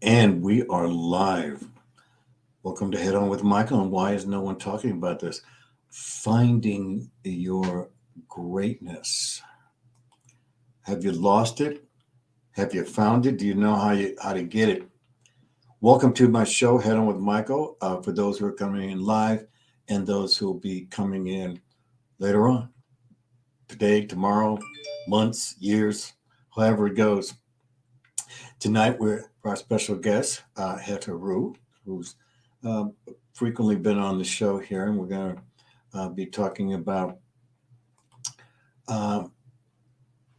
And we are live. Welcome to Head On with Michael. And why is no one talking about this? Finding your greatness. Have you lost it? Have you found it? Do you know how to get it? Welcome to my show, Head On with Michael. For those who are coming in live and those who will be coming in later on, today, tomorrow, months, years, however it goes. Tonight, we're our special guest, HET-HERU, who's uh, frequently been on the show here, and we're going to be talking about uh,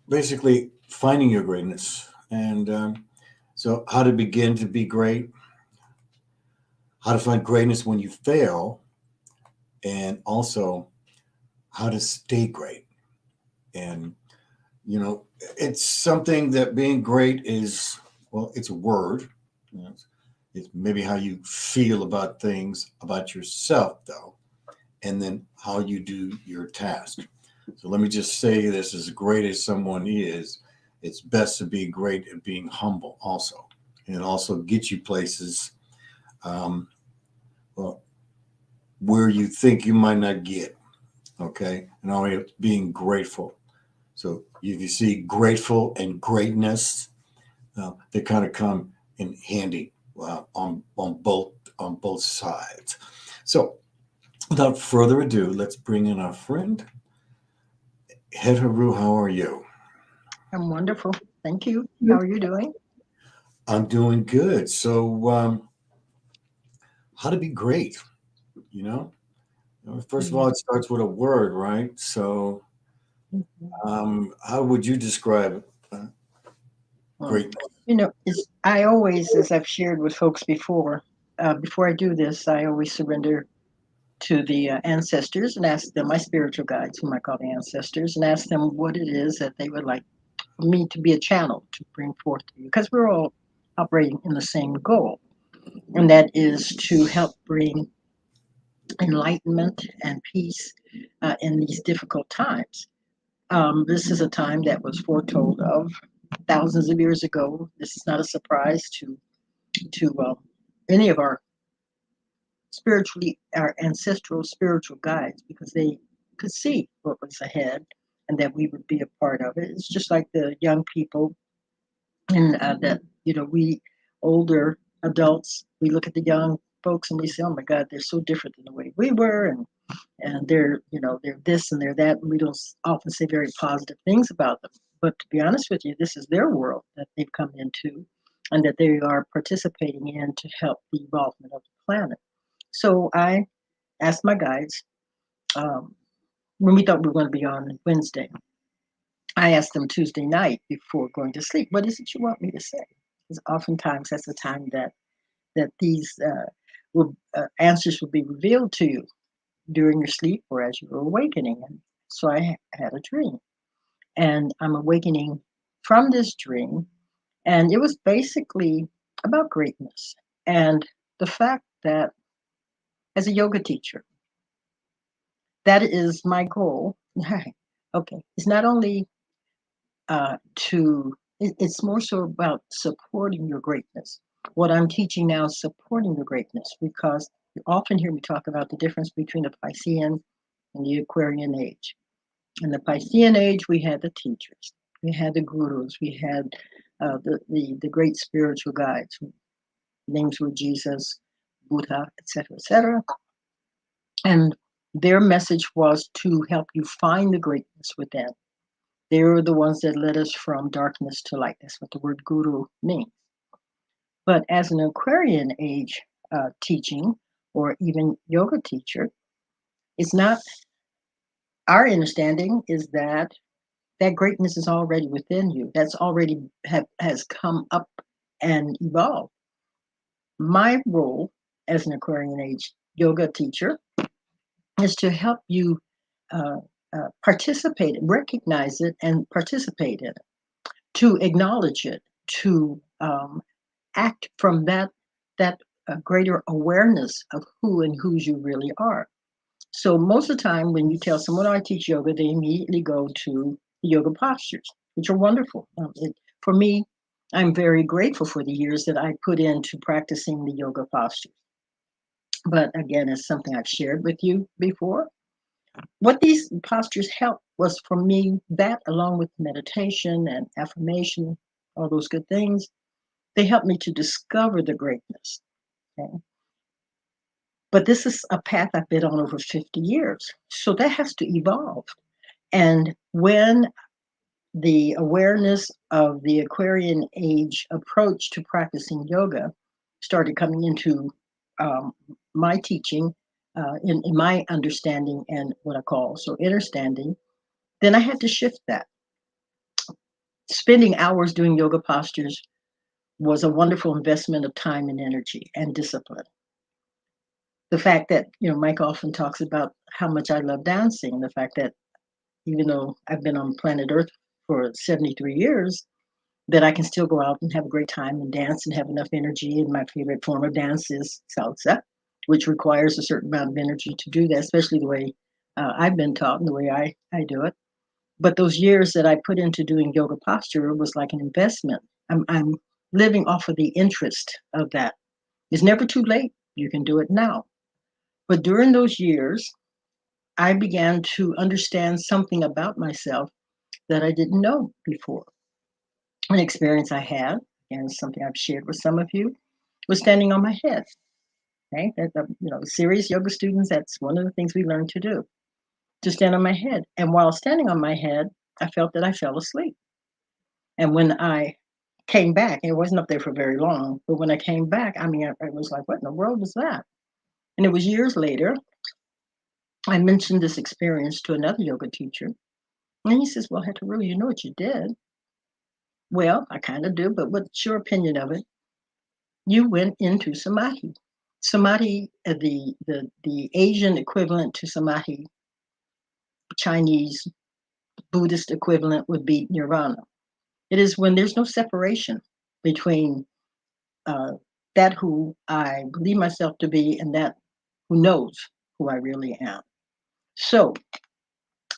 basically finding your greatness. And so, how to begin to be great, how to find greatness when you fail, and also how to stay great. And, it's something that being great is, well, it's a word. You know, it's maybe how you feel about things about yourself, though, and then how you do your task. So let me just say this: as great as someone is, it's best to be great at being humble also. And it also gets you places um, well, where you think you might not get, okay? And always being grateful. So if you see grateful and greatness, they kind of come in handy on both sides. So without further ado, let's bring in our friend Het-HERU. How are you? I'm wonderful. Thank you. How are you doing? I'm doing good. So, how to be great? You know, first of all, Mm, it starts with a word, right? So, mhm. how would you describe Mm. greatness? I always, as I've shared with folks before I do this, I always surrender to the ancestors and ask them, my spiritual guides, whom I call the ancestors, and ask them what it is that they would like me to be a channel to bring forth to you. Because we're all operating in the same goal, and that is to help bring enlightenment and peace in these difficult times. This is a time that was foretold of thousands of years ago. This is not a surprise to any of our ancestral spiritual guides, because they could see what was ahead and that we would be a part of it. It's just like the young people, and that we older adults, we look at the young folks and we say, "Oh my God, they're so different than the way we were," and they're this and they're that, and we don't often say very positive things about them. But to be honest with you, this is their world that they've come into and that they are participating in to help the evolvement of the planet. So I asked my guides, um, when we thought we were going to be on Wednesday, I asked them Tuesday night before going to sleep, what is it you want me to say? Because oftentimes that's the time that these answers will be revealed to you during your sleep or as you were awakening. And so I had a dream, and I'm awakening from this dream, and it was basically about greatness and the fact that as a yoga teacher, that is my goal. Okay, it's not only it's more so about supporting your greatness. What I'm teaching now is supporting your greatness, because you often hear me talk about the difference between the Piscean and the Aquarian age. In the Piscean age, we had the teachers, we had the gurus, we had the great spiritual guides. Names were Jesus, Buddha, etc., etc. And their message was to help you find the greatness within. They were the ones that led us from darkness to light. That's what the word guru means. But as an Aquarian age teaching, or even yoga teacher, it's not, our understanding is that greatness is already within you. That's already has come up and evolved. My role as an Aquarian age yoga teacher is to help you uh, participate, recognize it, and participate in it, to acknowledge it, to act from that greater awareness of who and whose you really are. So most of the time, when you tell someone, "Oh, I teach yoga," they immediately go to the yoga postures, which are wonderful. For me, I'm very grateful for the years that I put into practicing the yoga postures. But again, it's something I've shared with you before. What these postures helped was for me that, along with meditation and affirmation, all those good things, they helped me to discover the greatness. Okay? But this is a path I've been on over 50 years. So that has to evolve. And when the awareness of the Aquarian age approach to practicing yoga started coming into um, my teaching, in my understanding and what I call so understanding, then I had to shift that. Spending hours doing yoga postures was a wonderful investment of time and energy and discipline. The fact that, Mike often talks about how much I love dancing, the fact that even though I've been on planet Earth for 73 years, that I can still go out and have a great time and dance and have enough energy. And my favorite form of dance is salsa, which requires a certain amount of energy to do that, especially the way I've been taught and the way I do it. But those years that I put into doing yoga posture was like an investment. I'm living off of the interest of that. It's never too late. You can do it now. But during those years, I began to understand something about myself that I didn't know before. An experience I had, and something I've shared with some of you, was standing on my head. Okay, serious yoga students, that's one of the things we learn to do, to stand on my head. And while standing on my head, I felt that I fell asleep. And when I came back, it wasn't up there for very long, but when I came back, I was like, what in the world was that? And it was years later, I mentioned this experience to another yoga teacher. And he says, well, HET-HERU, you know what you did? Well, I kind of do, but what's your opinion of it? You went into samadhi. Samadhi, the Asian equivalent to samadhi, Chinese Buddhist equivalent would be nirvana. It is when there's no separation between uh, that who I believe myself to be and that who knows who I really am. So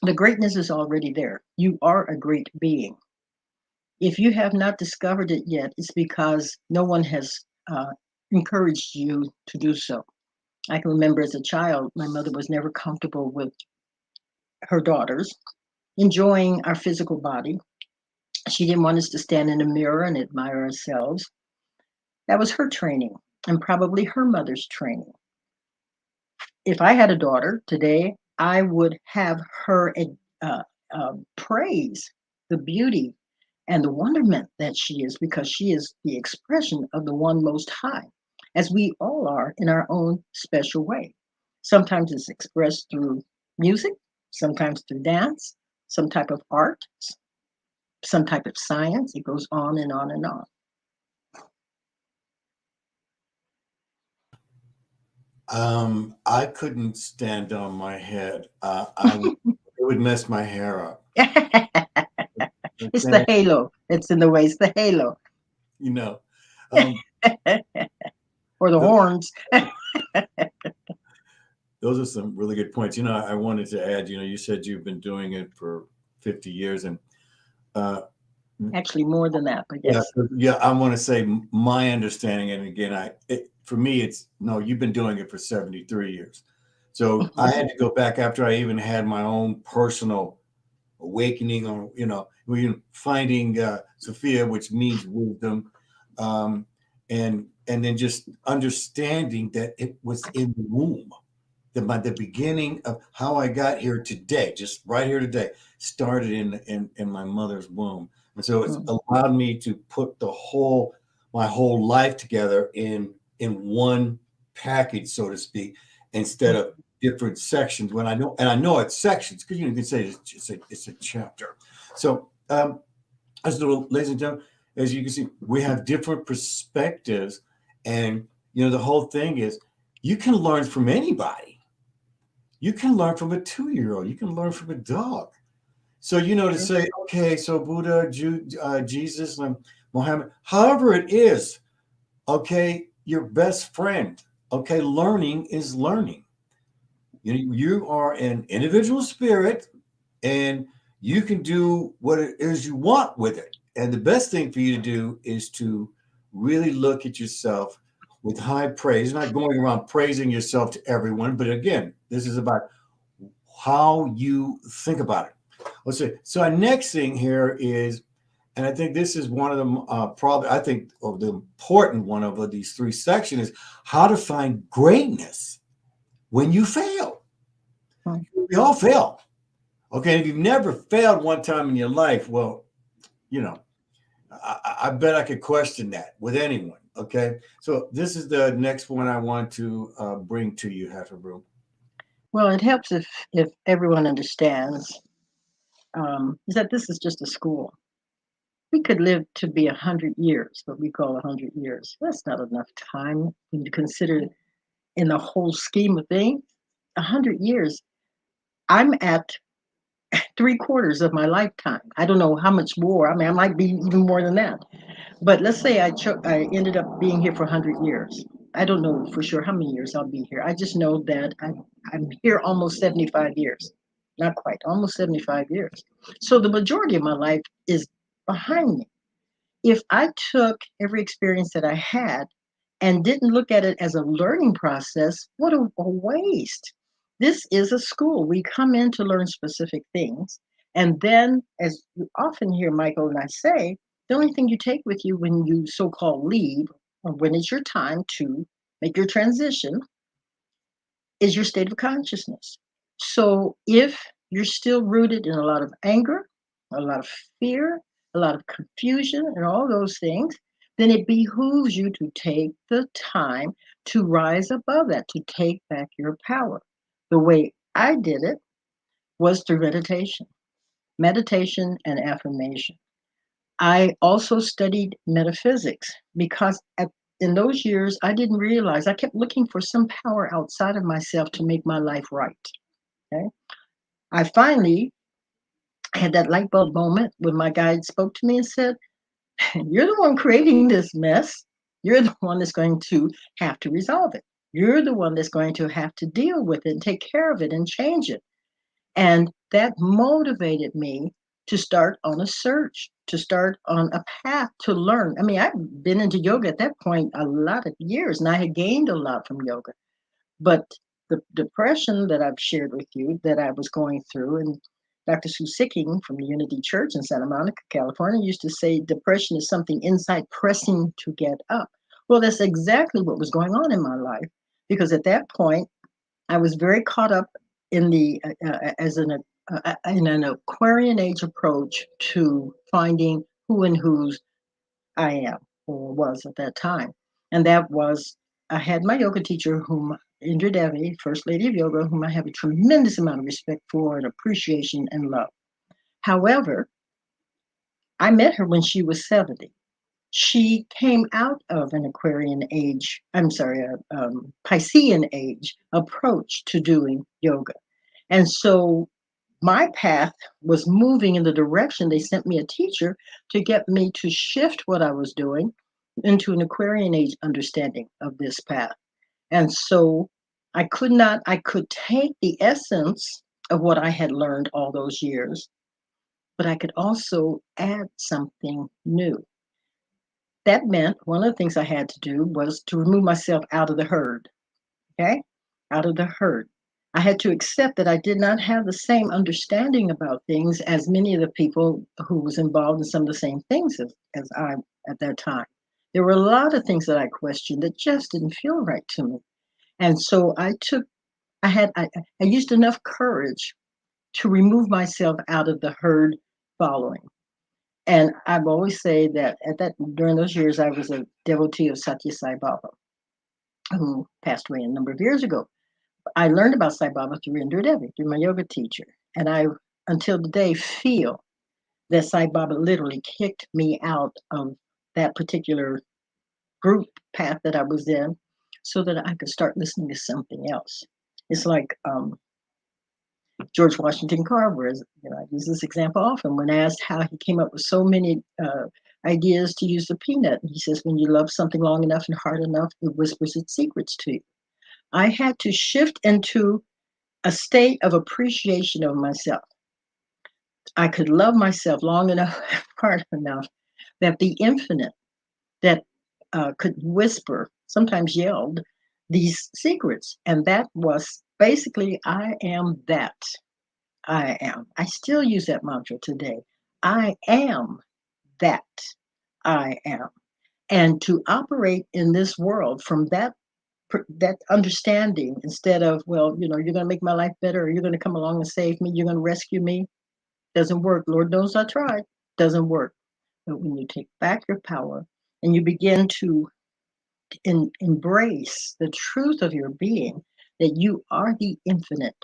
the greatness is already there. You are a great being. If you have not discovered it yet, it's because no one has encouraged you to do so. I can remember as a child, my mother was never comfortable with her daughters enjoying our physical body. She didn't want us to stand in a mirror and admire ourselves. That was her training and probably her mother's training. If I had a daughter today, I would have her praise the beauty and the wonderment that she is, because she is the expression of the one most high, as we all are in our own special way. Sometimes it's expressed through music, sometimes through dance, some type of art, some type of science. It goes on and on and on. I couldn't stand on my head. It would mess my hair up. It's the Okay, halo. It's in the way. It's the halo you know, um, or the the, horns. those are some really good points. I wanted to add. You said you've been doing it for 50 years, and uh, Actually, more than that, but yeah, yes. yeah. I want to say my understanding, and again, for me, it's no. You've been doing it for 73 years, so I had to go back after I even had my own personal awakening, or finding Sophia, which means wisdom, um, and then just understanding that it was in the womb. The beginning of how I got here today, just right here today, started in my mother's womb, and so it's Mm. allowed me to put my whole life together in one package, so to speak, instead of different sections. When I know it's sections, because you can say it's a chapter. So ladies and gentlemen, as you can see, we have different perspectives, and the whole thing is you can learn from anybody. You can learn from a 2-year-old. You can learn from a dog. So, to True. say, okay, so Buddha, Jesus, and Mohammed, however it is, okay, your best friend, okay, learning is learning. You are an individual spirit, and you can do what it is you want with it. And the best thing for you to do is to really look at yourself with high praise, not going around praising yourself to everyone, but again, this is about how you think about it. Let's see. So our next thing here is, and I think this is one of them, probably I think of the important one of these three sections is how to find greatness when you fail. Hmm. We all fail. Okay, if you've never failed one time in your life, well, you know, I bet I could question that with anyone. Okay, so this is the next one I want to bring to you, HET-HERU. Well, it helps if everyone understands is that this is just a school. We could live to be 100 years, what we call 100 years. That's not enough time when you consider in the whole scheme of things. 100 years. I'm at 3/4 of my lifetime. I don't know how much more. I mean, I might be even more than that. But let's say I ended up being here for 100 years. I don't know for sure how many years I'll be here. I just know that I'm here almost 75 years. Not quite, almost 75 years. So the majority of my life is behind me. If I took every experience that I had and didn't look at it as a learning process, what a waste. This is a school. We come in to learn specific things. And then, as you often hear Michael and I say, the only thing you take with you when you so called leave, or when it's your time to make your transition, is your state of consciousness. So if you're still rooted in a lot of anger, a lot of fear, a lot of confusion, and all those things, then it behooves you to take the time to rise above that, to take back your power. The way I did it was through meditation and affirmation. I also studied metaphysics because in those years, I didn't realize I kept looking for some power outside of myself to make my life right. Okay. I finally had that light bulb moment when my guide spoke to me and said, "You're the one creating this mess. You're the one that's going to have to resolve it. You're the one that's going to have to deal with it and take care of it and change it." And that motivated me to start on a search, to start on a path to learn. I mean, I've been into yoga at that point a lot of years, and I had gained a lot from yoga. But the depression that I've shared with you that I was going through, and Dr. Sue Sicking from the Unity Church in Santa Monica, California, used to say depression is something inside pressing to get up. Well, that's exactly what was going on in my life because at that point, I was very caught up in the as an in an Aquarian age approach to finding who and whose I am or was at that time, and that was I had my yoga teacher, whom Indra Devi, First Lady of Yoga, whom I have a tremendous amount of respect for and appreciation and love. However, I met her when she was 70. She came out of an Aquarian age, I'm sorry, Piscean age approach to doing yoga. And so my path was moving in the direction they sent me a teacher to get me to shift what I was doing into an Aquarian age understanding of this path. And so I could take the essence of what I had learned all those years, but I could also add something new. That meant one of the things I had to do was to remove myself out of the herd, okay? Out of the herd. I had to accept that I did not have the same understanding about things as many of the people who was involved in some of the same things as I at that time. There were a lot of things that I questioned that just didn't feel right to me. And so I used enough courage to remove myself out of the herd following. And I've always say that during those years I was a devotee of Satya Sai Baba, who passed away a number of years ago. I learned about Sai Baba through Indra Devi, through my yoga teacher. And I, until today, feel that Sai Baba literally kicked me out of that particular group path that I was in so that I could start listening to something else. It's like George Washington Carver, I use this example often when asked how he came up with so many ideas to use the peanut. He says, when you love something long enough and hard enough, it whispers its secrets to you. I had to shift into a state of appreciation of myself. I could love myself long enough, hard enough that the infinite that could whisper, sometimes yelled, these secrets. And that was basically, I am that. I am. I still use that mantra today. I am that. I am. And to operate in this world from that understanding, instead of, well, you're going to make my life better, or you're going to come along and save me, you're going to rescue me, doesn't work. Lord knows I tried. Doesn't work. But when you take back your power and you begin to embrace the truth of your being, that you are the infinite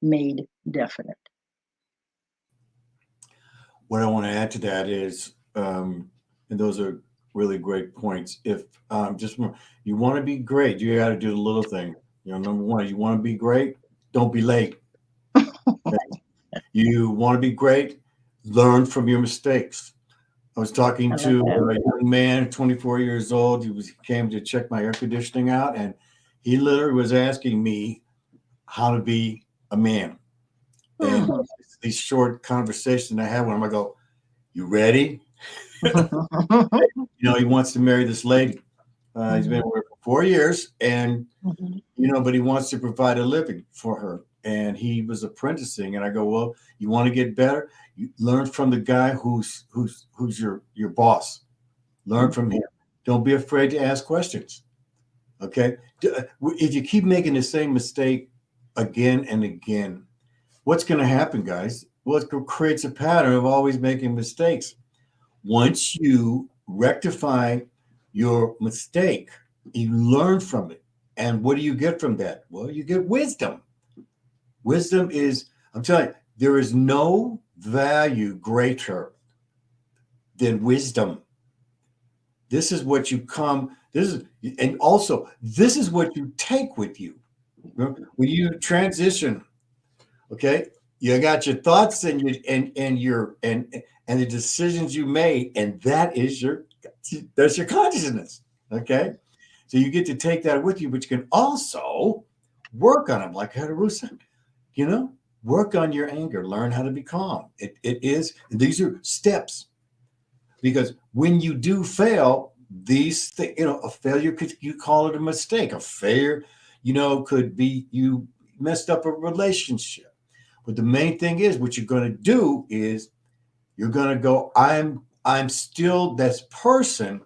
made definite. What I want to add to that is, and those are really great points. If just you want to be great, you got to do the little thing. Number one, you want to be great, don't be late. Okay? You want to be great, learn from your mistakes. I was talking I to like that. a young man, 24 years old. He came to check my air conditioning out, and he literally was asking me how to be a man. And Hmm. these short conversations I had with him, I go, "You ready?" He wants to marry this lady. He's been with her for 4 years, and Mhm. but he wants to provide a living for her. And he was apprenticing, and I go, "Well, you want to get better? You learn from the guy who's your boss. Learn from him. Don't be afraid to ask questions. Okay? If you keep making the same mistake again and again, what's going to happen, guys? Well, it creates a pattern of always making mistakes. Once you rectify your mistake, you learn from it. And what do you get from that? Well, you get wisdom. Wisdom is, I'm telling you, there is no value greater than wisdom. This is what you come, this is, and also, this is what you take with you. When you transition, okay, you got your thoughts and the decisions you made, and that's your consciousness. Okay, so you get to take that with you, but you can also work on them, like HET-HERU said. You know, work on your anger, learn how to be calm. It is these are steps, because when you do fail, these things, a failure could, you call it a mistake. A failure, could be you messed up a relationship. But the main thing is, what you're going to do is you're going to go, I'm still this person,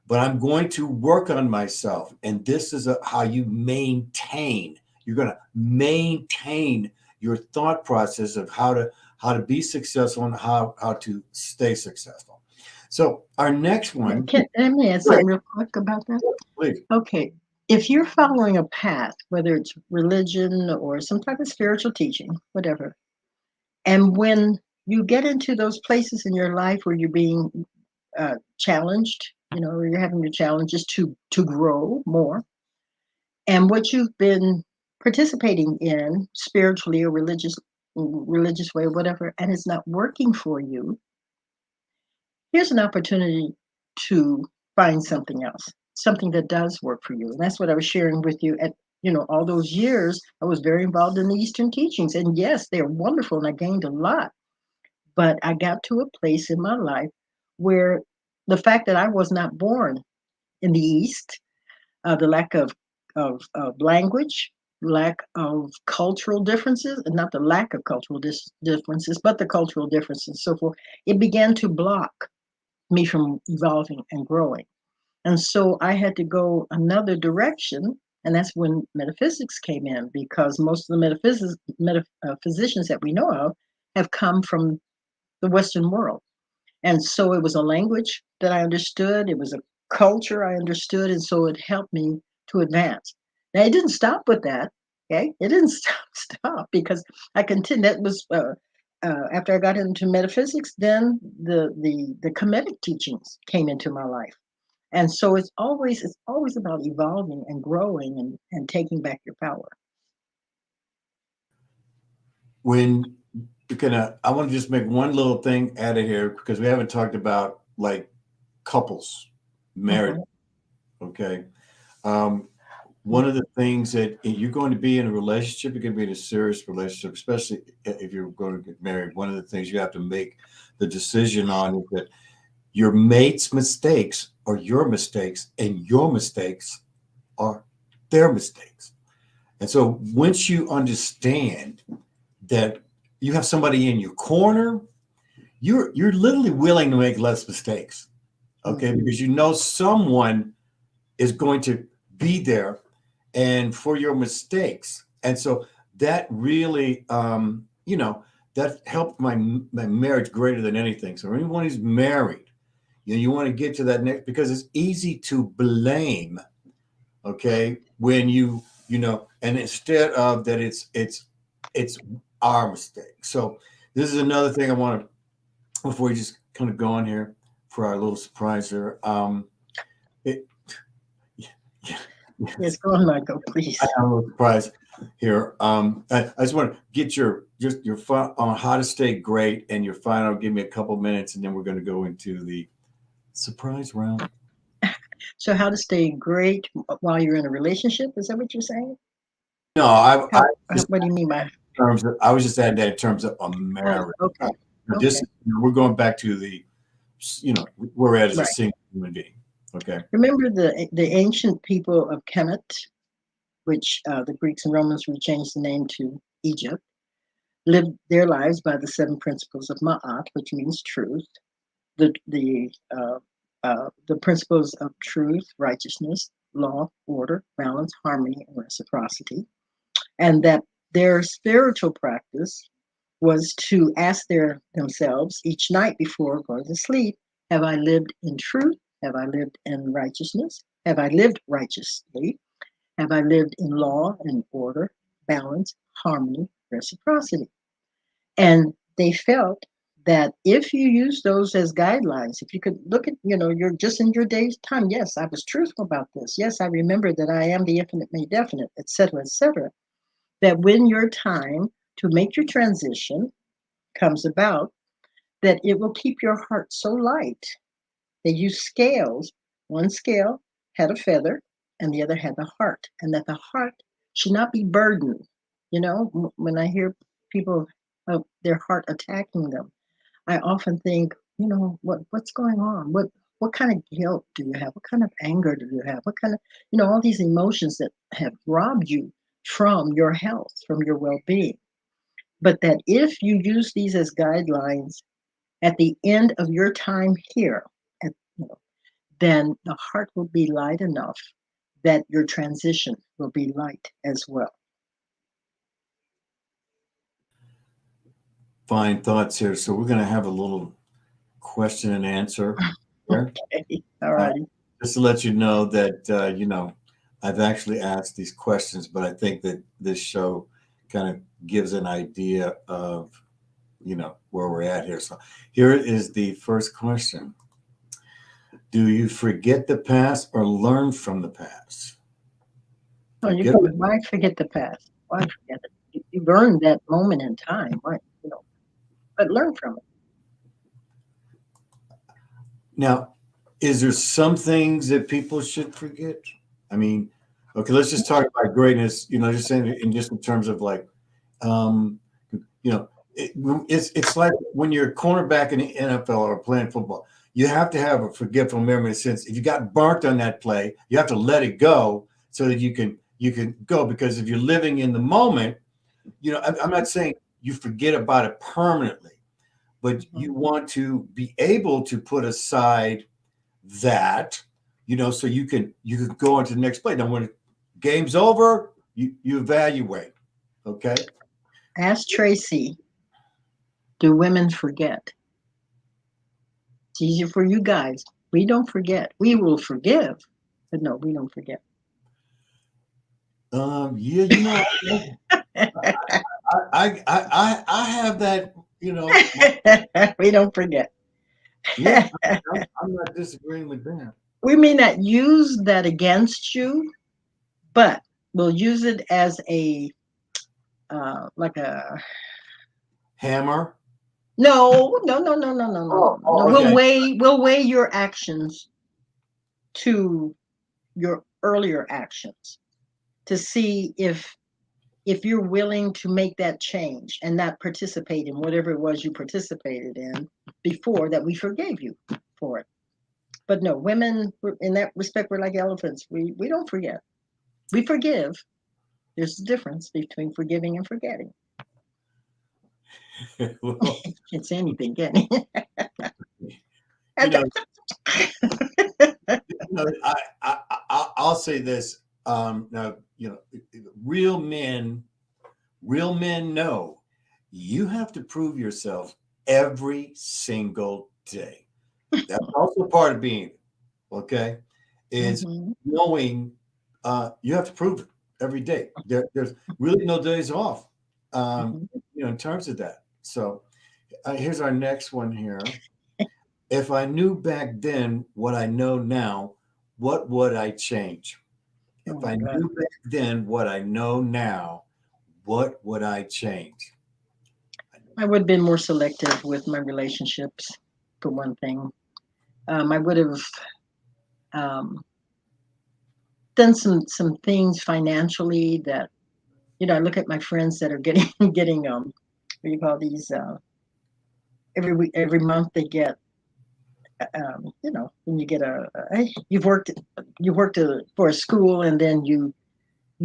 but I'm going to work on myself. And this is how you maintain. You're going to maintain your thought process of how to be successful and how to stay successful. So our next one, Let me add right, something real quick about that. please. Okay. If you're following a path, whether it's religion or some type of spiritual teaching, whatever, and when you get into those places in your life where you're being challenged, or you're having the challenges to grow more, and what you've been participating in spiritually or religious way or whatever, and it's not working for you, here's an opportunity to find something else, something that does work for you. And that's what I was sharing with you. At all those years I was very involved in the Eastern teachings, and yes, they're wonderful and I gained a lot. But I got to a place in my life where the fact that I was not born in the East, the lack of language, lack of cultural differences, and not the lack of cultural differences, but the cultural differences and so forth, it began to block me from evolving and growing. And so I had to go another direction. And that's when metaphysics came in, because most of the physicians that we know of have come from the Western world. And so it was a language that I understood, it was a culture I understood. And so it helped me to advance. Now, it didn't stop with that. Okay. It didn't stop because I continued. That was after I got into metaphysics, then the Kemetic teachings came into my life. And so it's always about evolving and growing and taking back your power. When you're gonna, I want to just make one little thing out of here, because we haven't talked about like couples, married. Mhm. Okay. Um, One of the things that you're going to be in a relationship, you're going to be in a serious relationship, especially if you're going to get married. One of the things you have to make the decision on is that Your mate's mistakes are your mistakes, and your mistakes are their mistakes. And so once you understand that you have somebody in your corner, you're literally willing to make less mistakes. Okay, because you know someone is going to be there and for your mistakes. And so that really that helped my marriage greater than anything. So anyone who's married, you want to get to that next, because it's easy to blame, okay, when and instead of that, it's our mistake. So this is another thing I want to, before we just kind of go on here for our little surprise here. It, Yes, go on, Michael, please. I have a little surprise here. I just want to get your on how to stay great and your final. Give me a couple minutes, and then we're going to go into the surprise round. So, how to stay great while you're in a relationship? Is that what you're saying? No, I just What do you mean by? terms of, I was just adding that in terms of a Oh, marriage. okay, Just okay, we're going back to the where we're at as a right. single human being. Okay. Remember the ancient people of Kemet, which the Greeks and Romans would change the name to Egypt, lived their lives by the seven principles of Ma'at, which means truth. The principles of truth, righteousness, law, order, balance, harmony, and reciprocity, and that their spiritual practice was to ask themselves each night before going to sleep, have I lived in truth? Have I lived in righteousness? Have I lived righteously? Have I lived in law and order, balance, harmony, reciprocity? And they felt that if you use those as guidelines, if you could look at, you're just in your day's time, yes, I was truthful about this. Yes, I remember that I am the infinite made definite, et cetera, that when your time to make your transition comes about, that it will keep your heart so light. They use scales. One scale had a feather and the other had the heart, and that the heart should not be burdened. When I hear people of their heart attacking them, I often think, what's going on? What kind of guilt do you have? What kind of anger do you have? What kind of, all these emotions that have robbed you from your health, from your well-being. But that if you use these as guidelines at the end of your time here, at, you know, then the heart will be light enough that your transition will be light as well. Fine thoughts here. So we're going to have a little question and answer here. Okay, all Uh, righty. just to let you know that I've actually asked these questions, but I think that this show kind of gives an idea of where we're at here. So here is the first question: do you forget the past or learn from the past? Oh, Forget it. why forget the past? Why forget it? You learned that moment in time, right? But learn from it. Now, is there some things that people should forget? I mean, okay, let's just talk about greatness. Just saying in just in terms of like, um, you know, it's like when you're a cornerback in the NFL or playing football, you have to have a forgetful memory. Since if you got burnt on that play, you have to let it go so that you can go. Because if you're living in the moment, I'm not saying you forget about it permanently, but you want to be able to put aside that, so you can go on to the next play. Now, when game's over, you evaluate. Okay. Ask Tracy, do women forget? It's easier for you guys. We don't forget. We will forgive, but no, we don't forget. Yeah, I have that. We don't forget. Yeah, I'm not disagreeing with that. We may not use that against you, but we'll use it as a like a Hammer. no. Okay. We'll weigh your actions to your earlier actions to see if you're willing to make that change and not participate in whatever it was you participated in before that we forgave you. for it. But no, women in that respect, we're like elephants. We don't forget. We forgive. There's a difference between forgiving and forgetting. Well, It's anything, can it? you know, I'll say this. Now, real men, real men know you have to prove yourself every single day. That's also part of being, okay, is Hmm. knowing you have to prove it every day. There's really no days off, Hmm. in terms of that. So here's our next one here. If I knew back then what I know now, what would I change? Oh If my I God. knew back then what I know now, what would I change? I would have been more selective with my relationships, for one thing. I would have um, done some things financially that, I look at my friends that are getting getting what do you call these, every week, every month they get, when you get you've worked for a school, and then you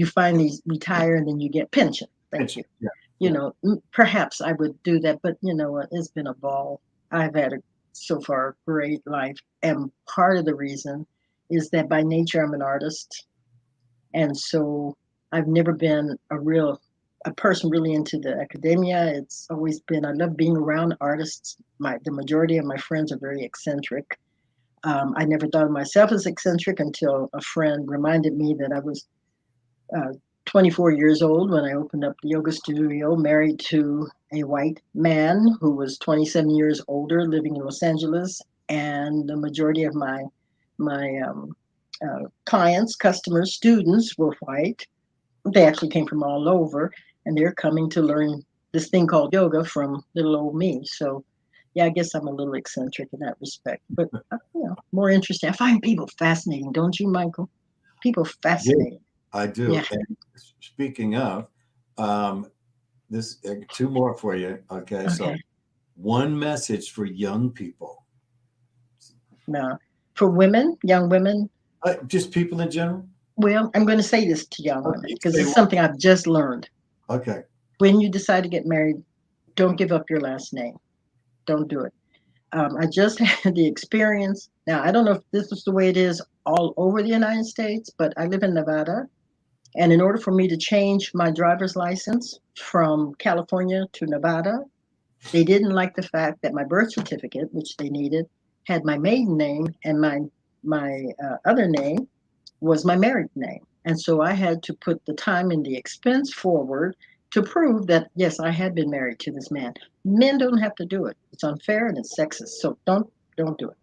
finally retire, and then you get pension. Thank Pension. you. Yeah. Yeah. Perhaps I would do that, but you know what? It's been a ball. I've had a so far great life, and part of the reason is that by nature I'm an artist, and so I've never been a person really into the academia. It's always been, I love being around artists. The majority of my friends are very eccentric. I never thought of myself as eccentric until a friend reminded me that I was uh, 24 years old when I opened up the yoga studio, married to a white man who was 27 years older, living in Los Angeles, and the majority of my clients, customers, students were white. They actually came from all over, and they're coming to learn this thing called yoga from little old me. So, yeah, I guess I'm a little eccentric in that respect, but more interesting. I find people fascinating, don't you, Michael? People I do. fascinating. I do. Yeah. And speaking of, um, this two more for you. Okay, so Okay. one message for young people, Now, for women, young women, just people in general. well, I'm going to say this to young Okay, women you because say it's one. something I've just learned. Okay, When you decide to get married, don't give up your last name. Don't do it. I just had the experience. Now, I don't know if this is the way it is all over the United States, but I live in Nevada. And in order for me to change my driver's license from California to Nevada, they didn't like the fact that my birth certificate, which they needed, had my maiden name, and my other name was my married name. And so I had to put the time and the expense forward to prove that, yes, I had been married to this man. Men don't have to do it. It's unfair and it's sexist. So don't do it.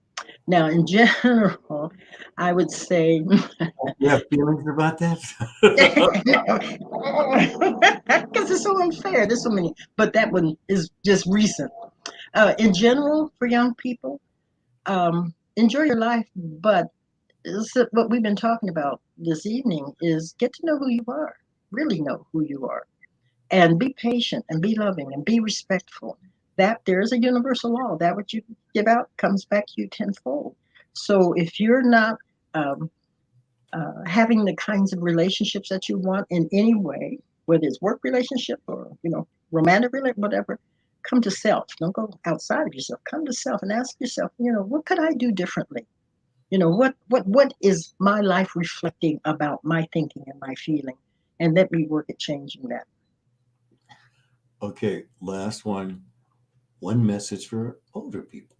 Now, in general, I would say you have feelings about that? because it's so unfair. There's so many, but that one is just recent. In general, for young people, enjoy your life, but what we've been talking about this evening is get to know who you are, really know who you are, and be patient and be loving and be respectful. That there is a universal law that what you give out comes back to you tenfold. So if you're not um, having the kinds of relationships that you want in any way, whether it's work relationship or romantic relationship, whatever, come to self. Don't go outside of yourself. Come to self and ask yourself, what could I do differently? What is my life reflecting about my thinking and my feeling, and let me work at changing that. Okay, last one. One message for older people.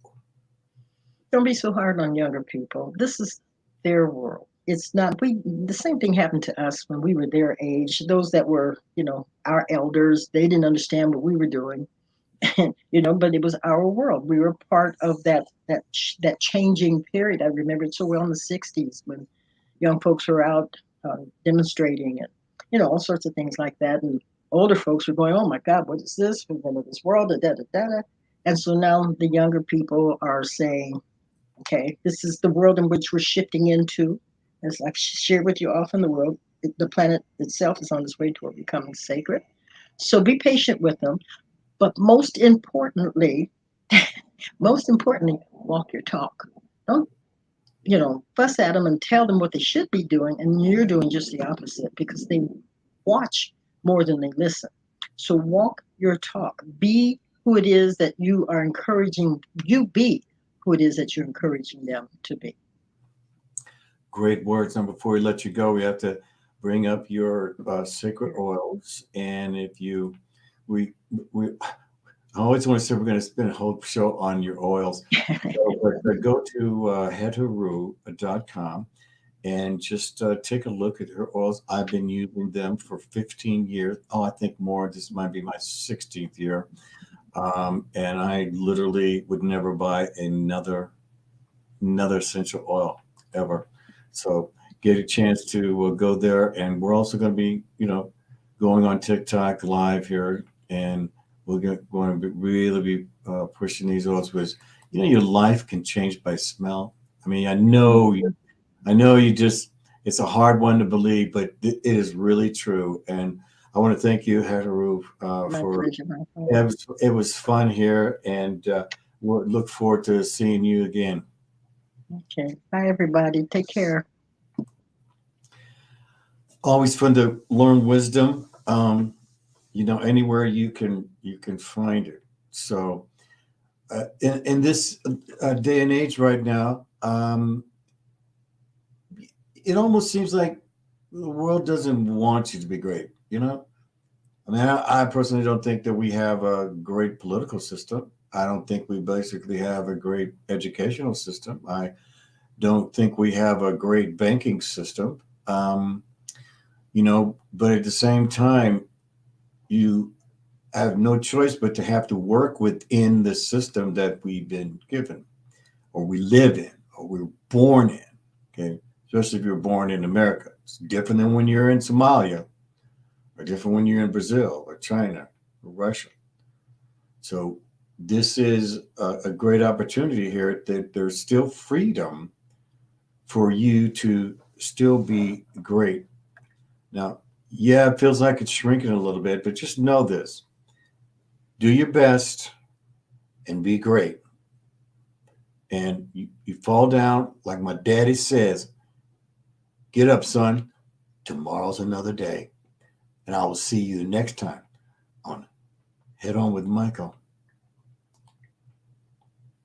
Don't be so hard on younger people. This is their world. It's not we The same thing happened to us when we were their age. Those that were, our elders, they didn't understand what we were doing. But it was our world. We were part of that changing period. I remember it so well in the 60s when young folks were out demonstrating, and all sorts of things like that, and older folks were going, oh my God, what is this? We've been in this world, da, da, da, da. And so now the younger people are saying, okay, this is the world in which we're shifting into. As I've shared with you often, the planet itself is on its way toward becoming sacred. So be patient with them, but most importantly, Most importantly, walk your talk. Don't, fuss at them and tell them what they should be doing, and you're doing just the opposite because they watch more than they listen. So walk your talk. Be who it is that you are encouraging. You be who it is that you're encouraging them to be. Great words. And before we let you go, we have to bring up your sacred oils. And if you, we, I always want to say we're going to spend a whole show on your oils. So, but go to HET-HERU.com and just take a look at her oils. I've been using them for 15 years. Oh, I think more. This might be my 16th year. And I literally would never buy another essential oil ever. So get a chance to go there. And we're also going to be, going on TikTok live here. And going to really be pushing these oils because, your life can change by smell. I mean, I know you just, it's a hard one to believe, but it is really true. And I want to thank you, HET-HERU, My for pleasure, my friend. it was fun here. And we'll look forward to seeing you again. Okay. Bye, everybody. Take care. Always fun to learn wisdom. Anywhere you can find it. So in this day and age right now, it almost seems like the world doesn't want you to be great. I mean, I personally don't think that we have a great political system. I don't think we basically have a great educational system. I don't think we have a great banking system. But at the same time, you have no choice but to have to work within the system that we've been given or we live in or we were born in. Okay. Especially if you're born in America. It's different than when you're in Somalia or different when you're in Brazil or China or Russia. So this is a great opportunity here that there's still freedom for you to still be great. Now, yeah, it feels like it's shrinking a little bit, but just know this. Do your best and be great. And you fall down, like my daddy says, get up, son. Tomorrow's another day. And I will see you next time on Head On with Michael.